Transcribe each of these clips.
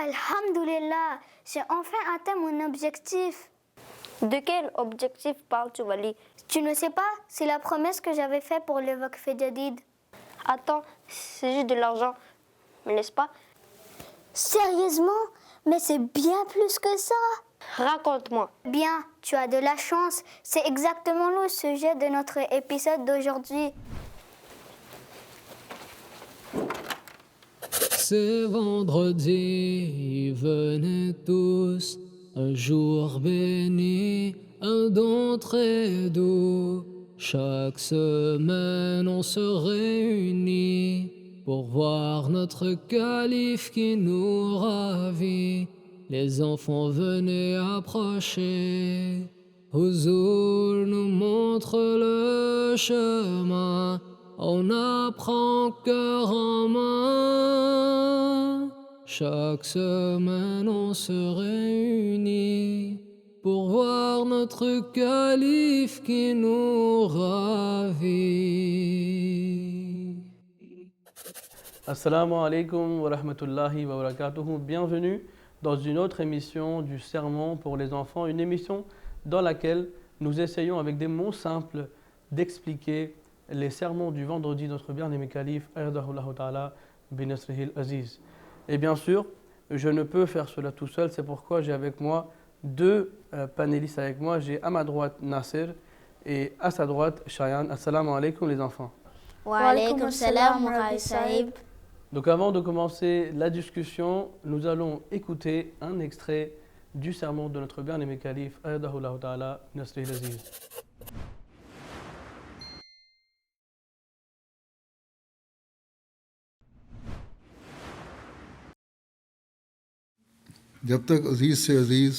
Alhamdulillah, j'ai enfin atteint mon objectif. De quel objectif parles-tu, Wali? Tu ne sais pas, c'est la promesse que j'avais faite pour le Waqf Jadid. Attends, c'est juste de l'argent, n'est-ce pas? Sérieusement? Mais c'est bien plus que ça. Raconte-moi. Bien, tu as de la chance. C'est exactement le sujet de notre épisode d'aujourd'hui. C'est vendredi, venez tous, un jour béni, un don très doux. Chaque semaine on se réunit pour voir notre calife qui nous ravit. Les enfants venez approcher, Houzour nous montre le chemin. On apprend cœur en main. Chaque semaine on se réunit pour voir notre calife qui nous ravit. Assalamu alaikum wa rahmatullahi wa barakatuhu. Bienvenue dans une autre émission du Sermon pour les enfants, une émission dans laquelle nous essayons avec des mots simples d'expliquer les sermons du vendredi de notre bien-aimé calife Ayyadahullahu ta'ala bin Nasrihil Aziz. Et bien sûr, je ne peux faire cela tout seul, c'est pourquoi j'ai avec moi deux panélistes avec moi. J'ai à ma droite Nasser et à sa droite Shayan. Assalamu alaikum les enfants. Wa alaykum salam wa sahib. Donc avant de commencer la discussion, nous allons écouter un extrait du sermon de notre bien-aimé calife Ayyadahullahu ta'ala bin Nasrihil Aziz. जब तक अज़ीज़ से अज़ीज़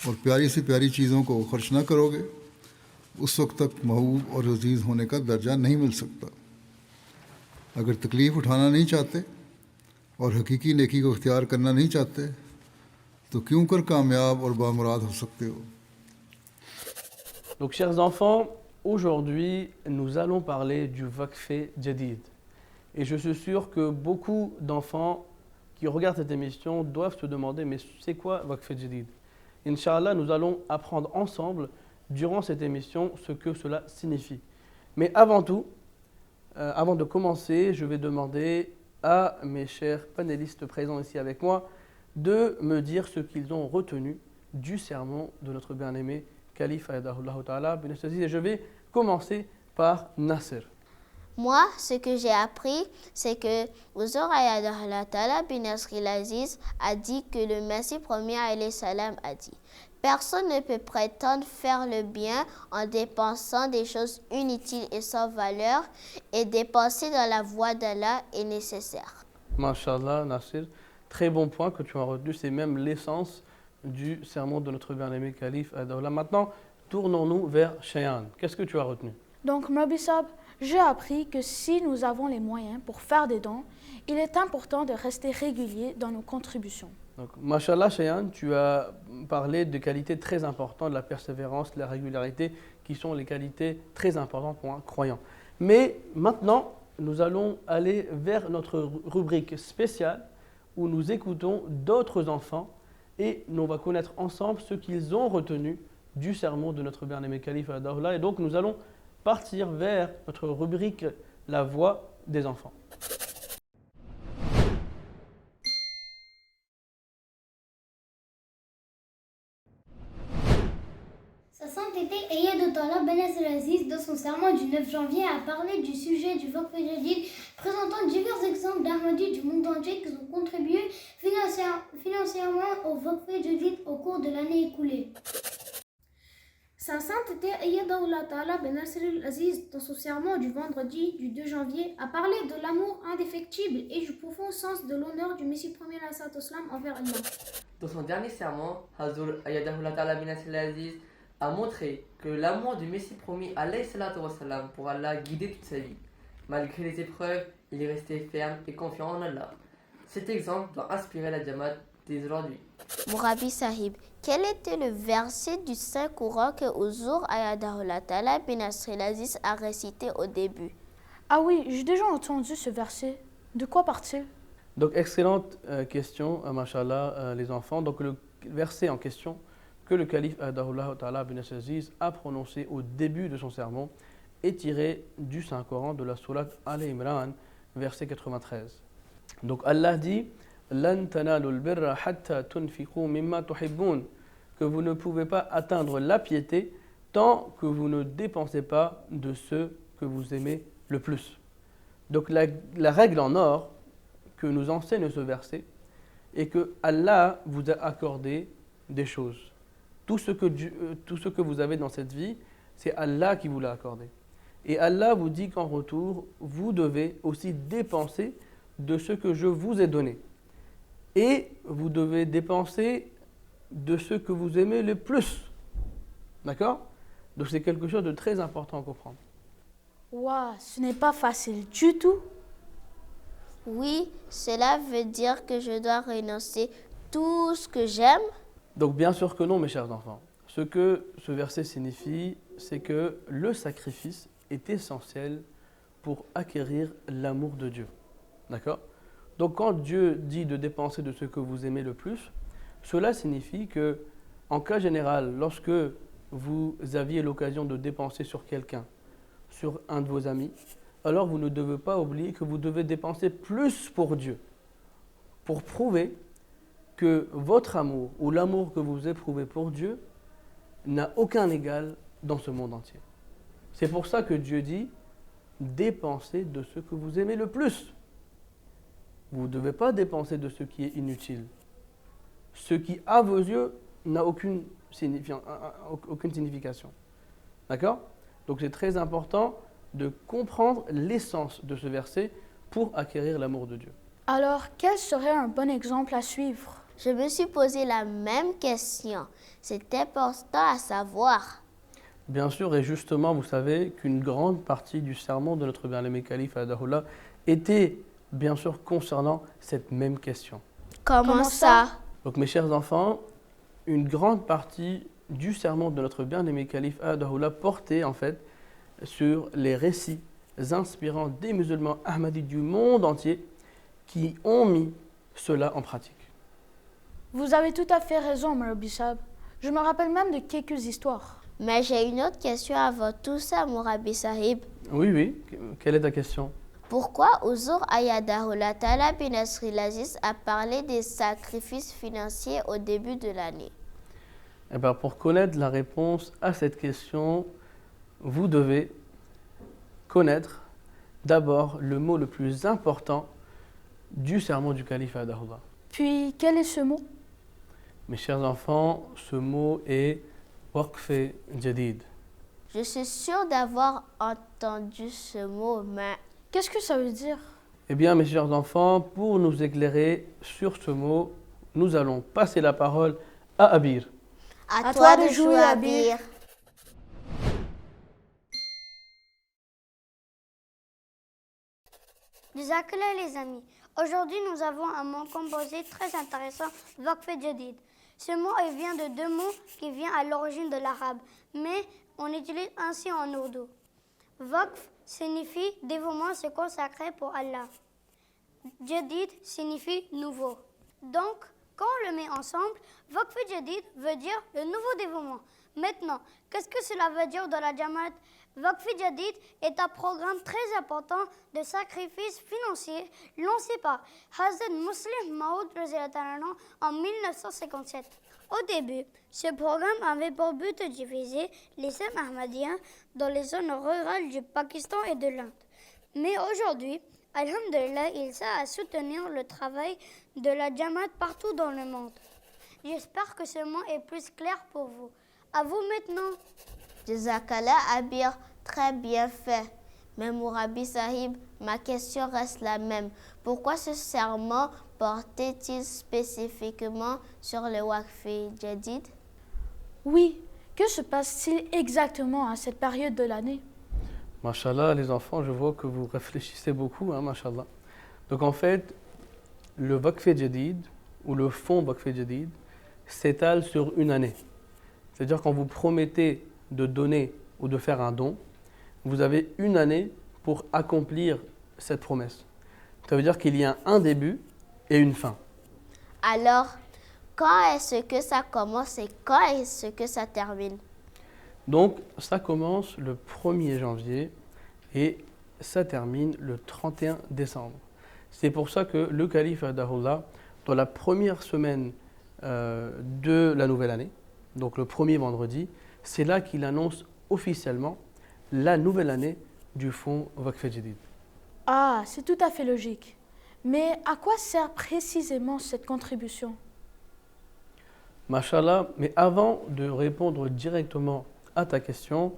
और प्यारी से प्यारी चीज़ों को खर्च ना करोगे उस वक्त तक महबूब और अज़ीज़ होने का दर्जा नहीं मिल सकता। अगर तकलीफ़ उठाना नहीं चाहते और हकीकी नेकी को इख्तियार करना नहीं चाहते तो क्यों कर कामयाब और बामुराद हो सकते हो। Donc chers enfants, aujourd'hui nous allons parler du Waqf Jadid. Et je suis sûr que beaucoup d'enfants qui regardent cette émission doivent se demander mais c'est quoi Waqf Jadid? Inch'Allah, nous allons apprendre ensemble durant cette émission ce que cela signifie. Mais avant tout, avant de commencer, je vais demander à mes chers panélistes présents ici avec moi de me dire ce qu'ils ont retenu du sermon de notre bien-aimé calife Ayyadahullahu ta'ala bin Nasrihil Aziz. Et je vais commencer par Nasser. Moi, ce que j'ai appris, c'est que Houzour Ayyadahullahu ta'ala bin Nasrihil Aziz a dit que le Messie premier alayhi salam a dit: personne ne peut prétendre faire le bien en dépensant des choses inutiles et sans valeur, et dépenser dans la voie d'Allah est nécessaire. Masha'Allah, Nasser, très bon point que tu as retenu, c'est même l'essence du sermon de notre bien-aimé calife Ayyadahullah. Maintenant, tournons-nous vers Shayan. Qu'est-ce que tu as retenu? Donc, Mabissab, j'ai appris que si nous avons les moyens pour faire des dons, il est important de rester régulier dans nos contributions. Donc, Mashallah, Shayan, tu as parlé de qualités très importantes, de la persévérance, de la régularité, qui sont les qualités très importantes pour un croyant. Mais maintenant, nous allons aller vers notre rubrique spéciale où nous écoutons d'autres enfants et nous va connaître ensemble ce qu'ils ont retenu du sermon de notre bien-aimé calife Ayyadahullah. Et donc, nous allons partir vers notre rubrique La voix des enfants. Sa sainteté Ayyadahullah bin Nasrihil Aziz, dans son sermon du 9 janvier, a parlé du sujet du Waqf Jadid, présentant divers exemples d'Ahmadis du monde entier qui ont contribué financièrement au Waqf Jadid au cours de l'année écoulée. Sa sainteté Ayyadahullah ta'ala bin Nasrihil Aziz, dans son sermon du vendredi du 2 janvier, a parlé de l'amour indéfectible et du profond sens de l'honneur du Messie premier envers Allah. Dans son dernier sermon, Houzour Ayyadahullah ta'ala bin Nasrihil Aziz a montré que l'amour du Messie promis alayhi salatu wa salam pour Allah guidait toute sa vie. Malgré les épreuves, il est resté ferme et confiant en Allah. Cet exemple doit inspirer la Jamaat dès aujourd'hui. Mourabi Sahib, quel était le verset du Saint-Coran que Houzour Ayyadahullah ta'ala bin Nasrihil Aziz a récité au début? Ah oui, j'ai déjà entendu ce verset. De quoi part-il? Donc, excellente question, mashallah, les enfants. Donc, le verset en question que le calife Adahullah Ta'ala bin Aziz a prononcé au début de son sermon est tiré du Saint-Coran de la sourate Al-Imran, verset 93. Donc, Allah dit Lan tanalul birra hatta tunfiqu mimma tuhibbun, que vous ne pouvez pas atteindre la piété tant que vous ne dépensez pas de ce que vous aimez le plus. Donc la règle en or que nous enseigne ce verset est que Allah vous a accordé des choses. Tout ce que vous avez dans cette vie, c'est Allah qui vous l'a accordé. Et Allah vous dit qu'en retour, vous devez aussi dépenser de ce que je vous ai donné. Et vous devez dépenser de ce que vous aimez le plus. D'accord? Donc c'est quelque chose de très important à comprendre. Waouh, ce n'est pas facile du tout. Oui, cela veut dire que je dois renoncer tout ce que j'aime. Donc bien sûr que non, mes chers enfants. Ce que ce verset signifie, c'est que le sacrifice est essentiel pour acquérir l'amour de Dieu. D'accord? Donc quand Dieu dit de dépenser de ce que vous aimez le plus, cela signifie que, en cas général, lorsque vous aviez l'occasion de dépenser sur quelqu'un, sur un de vos amis, alors vous ne devez pas oublier que vous devez dépenser plus pour Dieu, pour prouver que votre amour ou l'amour que vous éprouvez pour Dieu n'a aucun égal dans ce monde entier. C'est pour ça que Dieu dit « dépensez de ce que vous aimez le plus ». Vous ne devez pas dépenser de ce qui est inutile. Ce qui, à vos yeux, n'a aucune signification. D'accord? Donc c'est très important de comprendre l'essence de ce verset pour acquérir l'amour de Dieu. Alors, quel serait un bon exemple à suivre? Je me suis posé la même question. C'est important à savoir. Bien sûr, et justement, vous savez qu'une grande partie du sermon de notre bien-aimé calife Adahullah était bien sûr concernant cette même question. Comment ça? Donc mes chers enfants, une grande partie du sermon de notre bien-aimé calife Adahullah portait en fait sur les récits inspirants des musulmans ahmadis du monde entier qui ont mis cela en pratique. Vous avez tout à fait raison, Mourabi Sahib. Je me rappelle même de quelques histoires. Mais j'ai une autre question avant tout ça, Mourabi Sahib. Oui. Quelle est ta question? Pourquoi Huzur Ayadahullah Ta'ala bin Aziz a parlé des sacrifices financiers au début de l'année? Eh bien, pour connaître la réponse à cette question, vous devez connaître d'abord le mot le plus important du sermon du calife Adahullah. Puis, quel est ce mot? Mes chers enfants, ce mot est Waqf Jadid. Je suis sûre d'avoir entendu ce mot, mais... Qu'est-ce que ça veut dire? Eh bien, mes chers enfants, pour nous éclairer sur ce mot, nous allons passer la parole à Abir. À toi de jouer, Abir. Jazakallah les amis. Aujourd'hui, nous avons un mot composé très intéressant, Waqf Jadid. Ce mot il vient de deux mots qui viennent à l'origine de l'arabe, mais on utilise ainsi en ourdou. Waqf signifie dévouement se consacrer pour Allah. Jadid signifie nouveau. Donc, quand on le met ensemble, Waqf Jadid veut dire le nouveau dévouement. Maintenant, qu'est-ce que cela veut dire dans la Jamaat? Waqf Jadid est un programme très important de sacrifice financier lancé par Hazrat Muslim Maud en 1957. Au début, ce programme avait pour but de diviser l'islam ahmadien dans les zones rurales du Pakistan et de l'Inde. Mais aujourd'hui, alhamdulillah, il sert à soutenir le travail de la Jamaat partout dans le monde. J'espère que ce mot est plus clair pour vous. À vous maintenant. Jazakallah Abir, très bien fait. Mais Mourabi Sahib, ma question reste la même. Pourquoi ce serment portait-il spécifiquement sur le Waqf Jadid? Oui, que se passe-t-il exactement à cette période de l'année? Mashallah, les enfants, je vois que vous réfléchissez beaucoup, mashallah. Donc en fait, le Waqf Jadid, ou le fonds Waqf Jadid, s'étale sur une année. C'est-à-dire quand vous promettez de donner ou de faire un don, vous avez une année pour accomplir cette promesse. Ça veut dire qu'il y a un début et une fin. Alors, quand est-ce que ça commence et quand est-ce que ça termine? Donc, ça commence le 1er janvier et ça termine le 31 décembre. C'est pour ça que le calife Ayyadahullah, dans la première semaine de la nouvelle année, donc le premier vendredi, c'est là qu'il annonce officiellement la nouvelle année du fonds Waqf Jadid. Ah, c'est tout à fait logique. Mais à quoi sert précisément cette contribution? Mashallah, mais avant de répondre directement à ta question,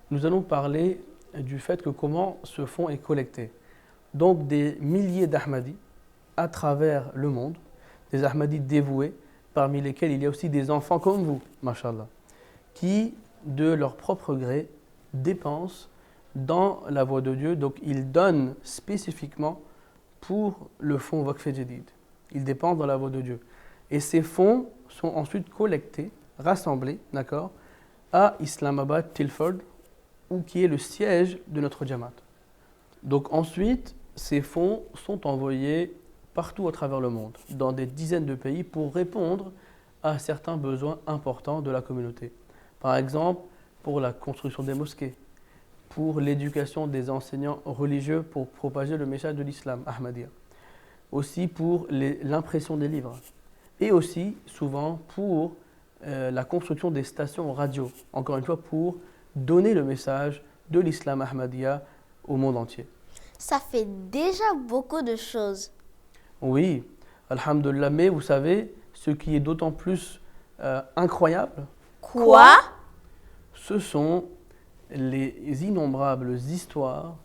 nous allons parler du fait que comment ce fonds est collecté. Donc des milliers d'Ahmadis à travers le monde, des Ahmadis dévoués, parmi lesquels il y a aussi des enfants comme vous, mashallah, qui, de leur propre gré, dépensent dans la voie de Dieu. Donc ils donnent spécifiquement pour le fonds Waqf Jadid. Ils dépensent dans la voie de Dieu. Et ces fonds sont ensuite collectés, rassemblés, d'accord, à Islamabad, Tilford, où qui est le siège de notre Jamaat. Donc ensuite, ces fonds sont envoyés partout à travers le monde, dans des dizaines de pays, pour répondre à certains besoins importants de la communauté. Par exemple, pour la construction des mosquées, pour l'éducation des enseignants religieux pour propager le message de l'islam, Ahmadiyya. Aussi pour l'impression des livres. Et aussi, souvent, pour la construction des stations radio. Encore une fois, pour donner le message de l'islam Ahmadiyya au monde entier. Ça fait déjà beaucoup de choses. Oui, alhamdulillah, mais vous savez, ce qui est d'autant plus incroyable, Quoi? ce sont les innombrables histoires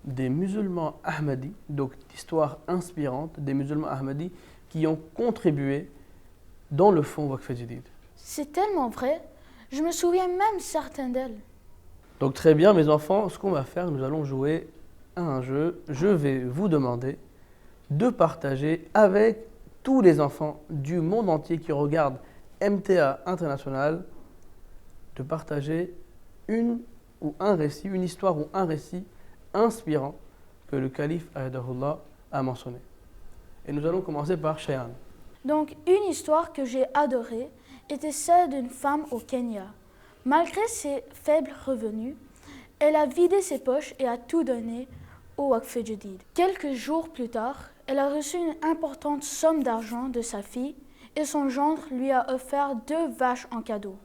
des musulmans ahmadis, donc d'histoires inspirantes des musulmans ahmadis qui ont contribué dans le fonds Waqf Jadid. C'est tellement vrai. Je me souviens même certaines d'elles. Donc très bien mes enfants, ce qu'on va faire, nous allons jouer à un jeu. Je vais vous demander de partager avec tous les enfants du monde entier qui regardent MTA International, de partager une histoire ou un récit inspirant que le calife Ayyadahullah a mentionné. Et nous allons commencer par Shayan. Donc, une histoire que j'ai adorée était celle d'une femme au Kenya. Malgré ses faibles revenus, elle a vidé ses poches et a tout donné au Waqf Jadid. Quelques jours plus tard, elle a reçu une importante somme d'argent de sa fille et son gendre lui a offert 2 vaches en cadeau.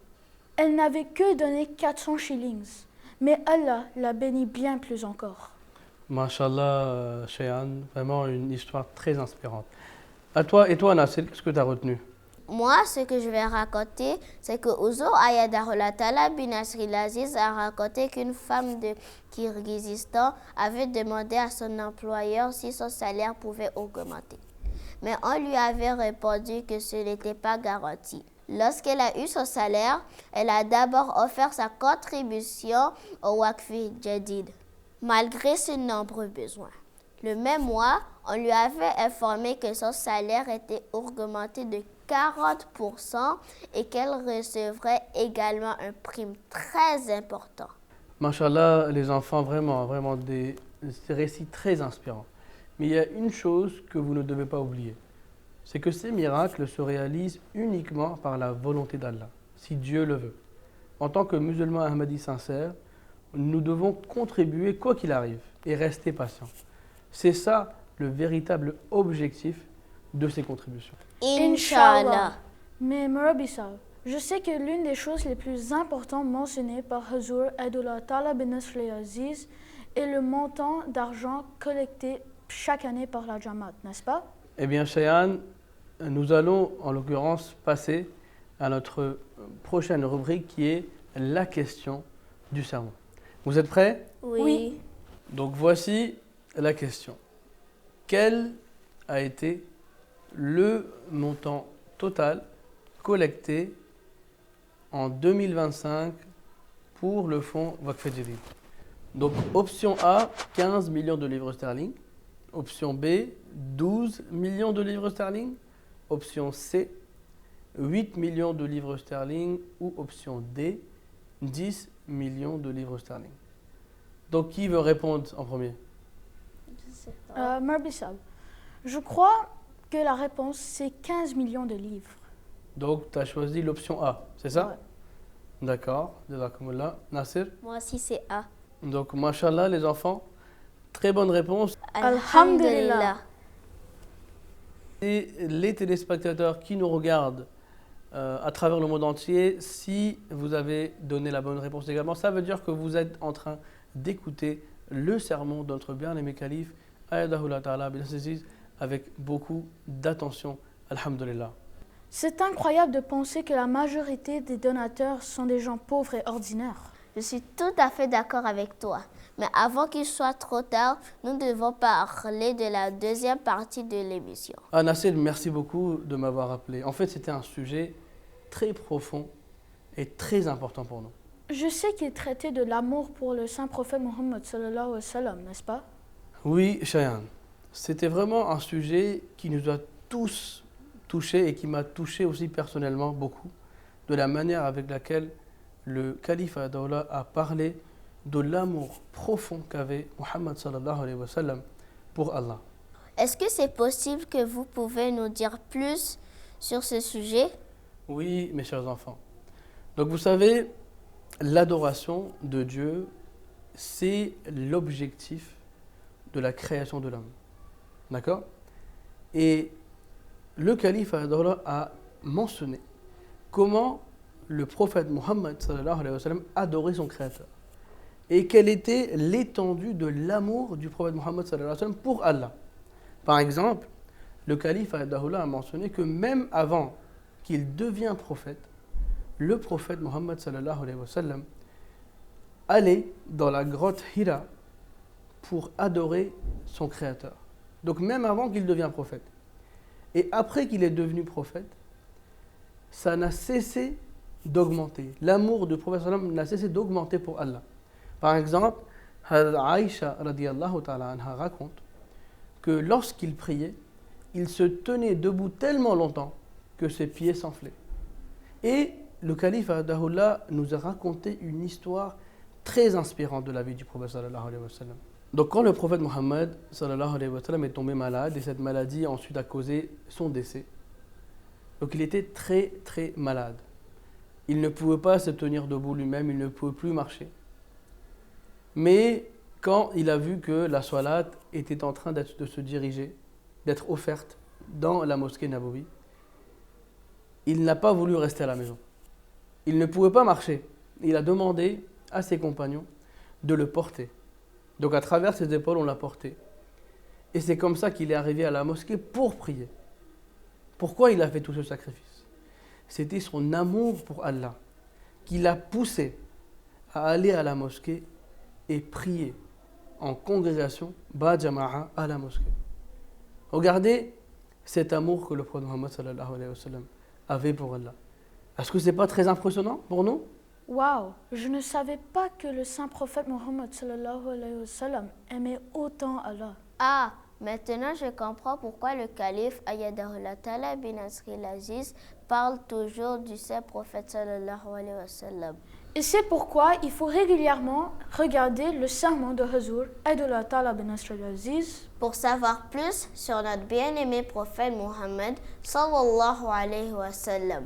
Elle n'avait que donné 400 shillings, mais Allah l'a bénie bien plus encore. Mashallah, Shayan, vraiment une histoire très inspirante. À toi, et toi Nasser, qu'est-ce que tu as retenu? Moi, ce que je vais raconter, c'est que Ouzo Ayyadahullah Ta'ala bin Nasril Aziz a raconté qu'une femme de Kirghizistan avait demandé à son employeur si son salaire pouvait augmenter. Mais on lui avait répondu que ce n'était pas garanti. Lorsqu'elle a eu son salaire, elle a d'abord offert sa contribution au Waqf Jadid, malgré ses nombreux besoins. Le même mois, on lui avait informé que son salaire était augmenté de 40% et qu'elle recevrait également un prime très important. Mashallah, les enfants, vraiment des récits très inspirants. Mais il y a une chose que vous ne devez pas oublier, c'est que ces miracles se réalisent uniquement par la volonté d'Allah, si Dieu le veut. En tant que musulmans ahmadis sincères, nous devons contribuer quoi qu'il arrive et rester patients. C'est ça le véritable objectif de ces contributions. Inch'Allah. Mais Murabi Sahib, je sais que l'une des choses les plus importantes mentionnées par Hazur Ayyadullah Ta'ala bin Nasril Aziz est le montant d'argent collecté chaque année par la Jamaat, n'est-ce pas? Eh bien, Shayan, nous allons en l'occurrence passer à notre prochaine rubrique qui est la question du sermon. Vous êtes prêts? Oui. Donc voici la question. Quel a été le montant total collecté en 2025 pour le fonds Waqf Jadid? Donc option A, 15 millions de livres sterling. Option B, 12 millions de livres sterling. Option C, 8 millions de livres sterling. Ou option D, 10 millions de livres sterling. Donc qui veut répondre en premier? Murabi Sahib, je crois que la réponse, c'est 15 millions de livres. Donc, tu as choisi l'option A, c'est ça? Ouais. D'accord. Jazakumullah. Nasir? Moi aussi, c'est A. Donc, mashallah, les enfants, très bonne réponse. Alhamdulillah. Et les téléspectateurs qui nous regardent à travers le monde entier, si vous avez donné la bonne réponse également, ça veut dire que vous êtes en train d'écouter le sermon de notre bien-aimé calife, Ayadahullah Ta'ala bin Aziz, avec beaucoup d'attention. Alhamdulillah. C'est incroyable de penser que la majorité des donateurs sont des gens pauvres et ordinaires. Je suis tout à fait d'accord avec toi. Mais avant qu'il soit trop tard, nous devons parler de la deuxième partie de l'émission. Ah, Nasser, merci beaucoup de m'avoir rappelé. En fait, c'était un sujet très profond et très important pour nous. Je sais qu'il traitait de l'amour pour le saint prophète Mohammed sallallahu alayhi wa sallam, n'est-ce pas? Oui, Shayan, c'était vraiment un sujet qui nous a tous touchés et qui m'a touché aussi personnellement beaucoup, de la manière avec laquelle le calife Ayadahullah a parlé de l'amour profond qu'avait Mohammed sallallahu alayhi wa sallam pour Allah. Est-ce que c'est possible que vous pouvez nous dire plus sur ce sujet? Oui, mes chers enfants. Donc vous savez, l'adoration de Dieu, c'est l'objectif de la création de l'homme. D'accord? Et le calife Ayadahullah a mentionné comment le prophète Mohammed sallallahu alayhi wa sallam adorait son créateur. Et quelle était l'étendue de l'amour du prophète Mohammed sallallahu alayhi wa sallam pour Allah. Par exemple, le calife Ayadahullah a mentionné que même avant qu'il devienne prophète, le prophète Mohammed sallallahu alayhi wa sallam allait dans la grotte Hira pour adorer son créateur. Donc même avant qu'il devienne prophète. Et après qu'il est devenu prophète, ça n'a cessé d'augmenter. L'amour du prophète sallallahu alayhi wa sallam n'a cessé d'augmenter pour Allah. Par exemple, Aïcha radiyallahu ta'ala anha raconte que lorsqu'il priait, il se tenait debout tellement longtemps que ses pieds s'enflaient. Et le calife Ayadahullah nous a raconté une histoire très inspirante de la vie du prophète sallallahu alayhi wa sallam. Donc quand le prophète Mohammed sallallahu alayhi wa sallam est tombé malade et cette maladie ensuite a causé son décès, donc il était très très malade. Il ne pouvait pas se tenir debout lui-même, il ne pouvait plus marcher. Mais quand il a vu que la salat était en train de se diriger, d'être offerte dans la mosquée Nabawi, il n'a pas voulu rester à la maison. Il ne pouvait pas marcher. Il a demandé à ses compagnons de le porter. Donc à travers ses épaules, on l'a porté. Et c'est comme ça qu'il est arrivé à la mosquée pour prier. Pourquoi il a fait tout ce sacrifice? C'était son amour pour Allah qui l'a poussé à aller à la mosquée et prier en congrégation, ba jama'a, à la mosquée. Regardez cet amour que le prophète Muhammad sallallahu alayhi wa sallam avait pour Allah. Est-ce que ce n'est pas très impressionnant pour nous? Waouh, je ne savais pas que le saint prophète Mohammed sallallahu alayhi wa sallam aimait autant Allah. Ah, maintenant je comprends pourquoi le calife Ayadahullah Ta'ala bin Aziz parle toujours du saint prophète sallallahu alayhi wa sallam. Et c'est pourquoi il faut régulièrement regarder le sermon de Hazur Ayadahullah Ta'ala bin Aziz pour savoir plus sur notre bien-aimé prophète Mohammed sallallahu alayhi wa sallam.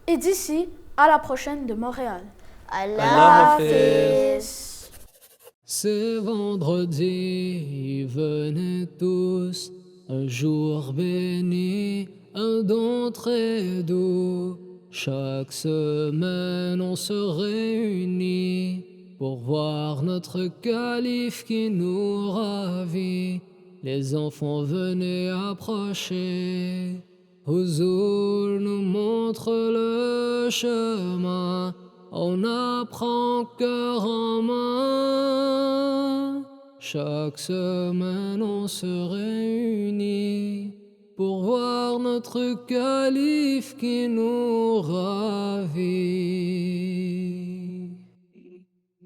Et d'ici à la prochaine de Montréal. Allah Hafiz. C'est vendredi, venez tous, un jour béni, un don très doux. Chaque semaine on se réunit pour voir notre calife qui nous ravit. Les enfants venez approcher. Huzour nous montre le chemin, on apprend cœur en main. Chaque semaine on se réunit pour voir notre calife qui nous ravit.